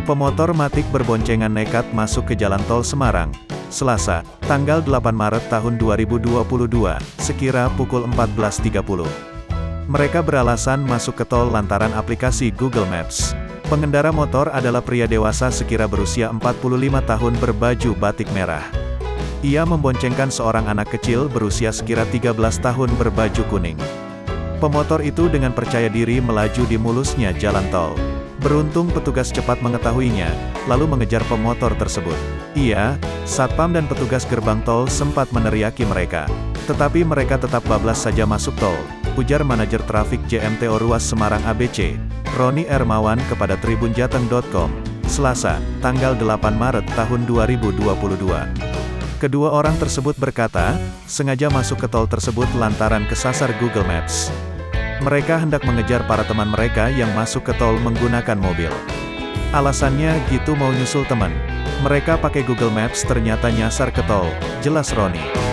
Pemotor Matic berboncengan nekat masuk ke jalan tol Semarang, Selasa, tanggal 8 Maret tahun 2022, sekira pukul 14.30. Mereka beralasan masuk ke tol lantaran aplikasi Google Maps. Pengendara motor adalah pria dewasa sekira berusia 45 tahun berbaju batik merah. Ia memboncengkan seorang anak kecil berusia sekira 13 tahun berbaju kuning. Pemotor itu dengan percaya diri melaju di mulusnya jalan tol. Beruntung petugas cepat mengetahuinya, lalu mengejar pemotor tersebut. Ia, satpam dan petugas gerbang tol sempat meneriaki mereka. Tetapi mereka tetap bablas saja masuk tol, ujar manajer trafik JMTO Ruas Semarang ABC, Roni Ermawan kepada tribunjateng.com, Selasa, tanggal 8 Maret tahun 2022. Kedua orang tersebut berkata, sengaja masuk ke tol tersebut lantaran kesasar Google Maps. Mereka hendak mengejar para teman mereka yang masuk ke tol menggunakan mobil. Alasannya gitu mau nyusul teman. Mereka pakai Google Maps ternyata nyasar ke tol, jelas Roni.